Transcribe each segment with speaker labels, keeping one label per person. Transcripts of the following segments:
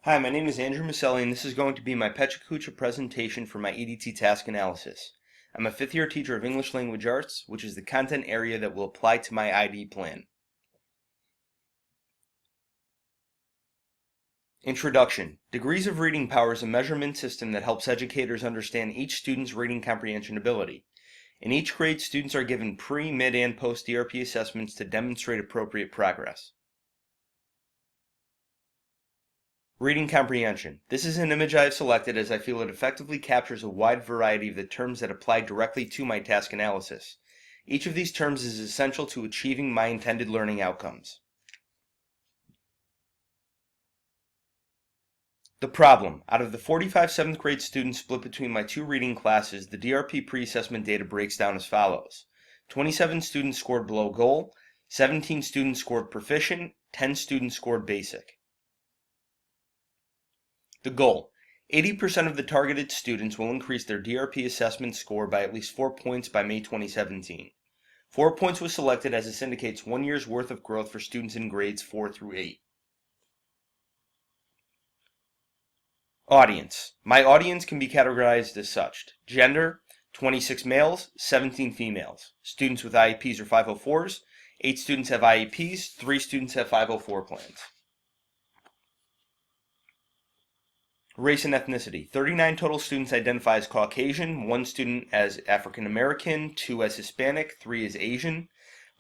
Speaker 1: Hi, my name is Andrew Maselli, and this is going to be my PechaKucha presentation for my EDT task analysis. I'm a fifth-year teacher of English Language Arts, which is the content area that will apply to my ID plan. Introduction. Degrees of Reading Power is a measurement system that helps educators understand each student's reading comprehension ability. In each grade, students are given pre, mid, and post-DRP assessments to demonstrate appropriate progress. Reading comprehension. This is an image I have selected as I feel it effectively captures a wide variety of the terms that apply directly to my task analysis. Each of these terms is essential to achieving my intended learning outcomes. The problem. Out of the 45 7th grade students split between my two reading classes, the DRP pre-assessment data breaks down as follows. 27 students scored below goal, 17 students scored proficient, 10 students scored basic. The goal. 80% of the targeted students will increase their DRP assessment score by at least 4 points by May 2017. 4 points was selected as this indicates 1 year's worth of growth for students in grades 4 through 8. Audience. My audience can be categorized as such. Gender, 26 males, 17 females. Students with IEPs or 504s, 8 students have IEPs, 3 students have 504 plans. Race and ethnicity. 39 total students identify as Caucasian, 1 student as African American, 2 as Hispanic, 3 as Asian.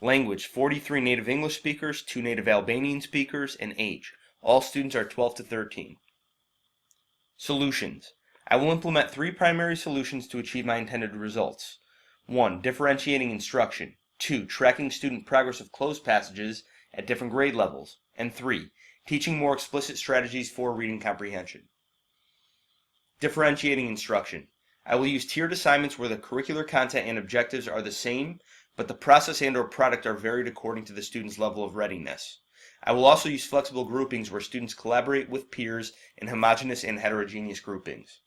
Speaker 1: Language. 43 native English speakers, 2 native Albanian speakers, and age. All students are 12 to 13. Solutions. I will implement 3 primary solutions to achieve my intended results. 1. Differentiating instruction. 2. Tracking student progress of closed passages at different grade levels. And 3. Teaching more explicit strategies for reading comprehension. Differentiating instruction. I will use tiered assignments where the curricular content and objectives are the same, but the process and/or product are varied according to the student's level of readiness. I will also use flexible groupings where students collaborate with peers in homogeneous and heterogeneous groupings.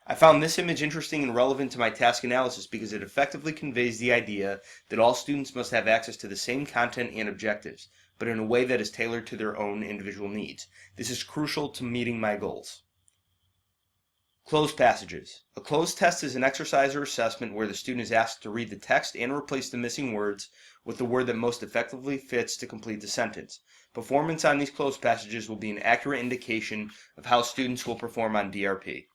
Speaker 1: I found this image interesting and relevant to my task analysis because it effectively conveys the idea that all students must have access to the same content and objectives, but in a way that is tailored to their own individual needs. This is crucial to meeting my goals. Closed passages. A closed test is an exercise or assessment where the student is asked to read the text and replace the missing words with the word that most effectively fits to complete the sentence. Performance on these closed passages will be an accurate indication of how students will perform on DRP.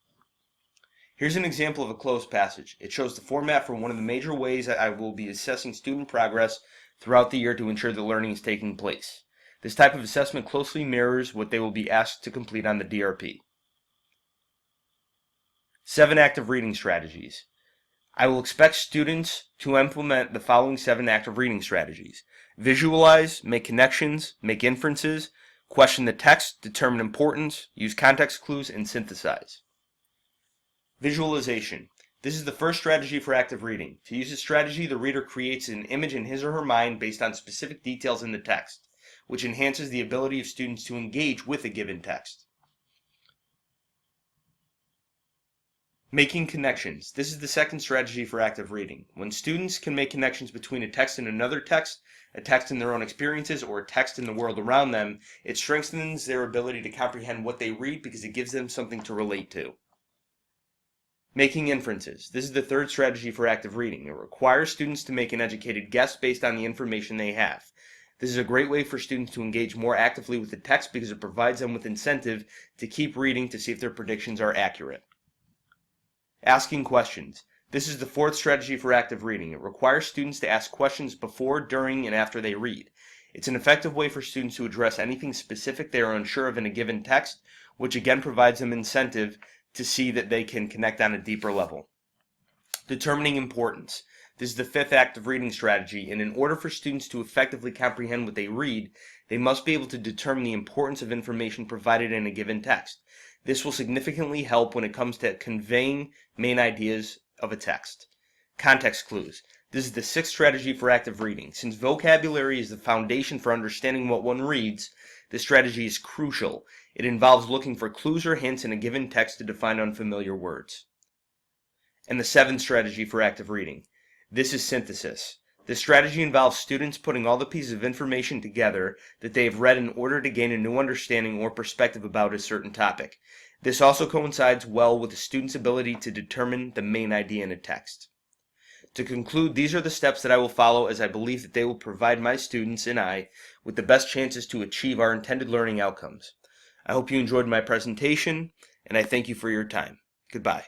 Speaker 1: Here's an example of a closed passage. It shows the format for one of the major ways that I will be assessing student progress throughout the year to ensure that learning is taking place. This type of assessment closely mirrors what they will be asked to complete on the DRP. 7 active reading strategies. I will expect students to implement the following 7 active reading strategies. Visualize, make connections, make inferences, question the text, determine importance, use context clues, and synthesize. Visualization. This is the first strategy for active reading. To use this strategy, the reader creates an image in his or her mind based on specific details in the text, which enhances the ability of students to engage with a given text. Making connections. This is the second strategy for active reading. When students can make connections between a text and another text, a text in their own experiences, or a text in the world around them, it strengthens their ability to comprehend what they read because it gives them something to relate to. Making inferences. This is the third strategy for active reading. It requires students to make an educated guess based on the information they have. This is a great way for students to engage more actively with the text because it provides them with incentive to keep reading to see if their predictions are accurate. Asking questions. This is the fourth strategy for active reading. It requires students to ask questions before, during, and after they read. It's an effective way for students to address anything specific they are unsure of in a given text, which again provides them incentive to see that they can connect on a deeper level. Determining importance. This is the fifth active reading strategy, and in order for students to effectively comprehend what they read, they must be able to determine the importance of information provided in a given text. This will significantly help when it comes to conveying main ideas of a text. Context clues. This is the sixth strategy for active reading. Since vocabulary is the foundation for understanding what one reads, this strategy is crucial. It involves looking for clues or hints in a given text to define unfamiliar words. And the seventh strategy for active reading. This is synthesis. This strategy involves students putting all the pieces of information together that they have read in order to gain a new understanding or perspective about a certain topic. This also coincides well with the student's ability to determine the main idea in a text. To conclude, these are the steps that I will follow, as I believe that they will provide my students and I with the best chances to achieve our intended learning outcomes. I hope you enjoyed my presentation, and I thank you for your time. Goodbye.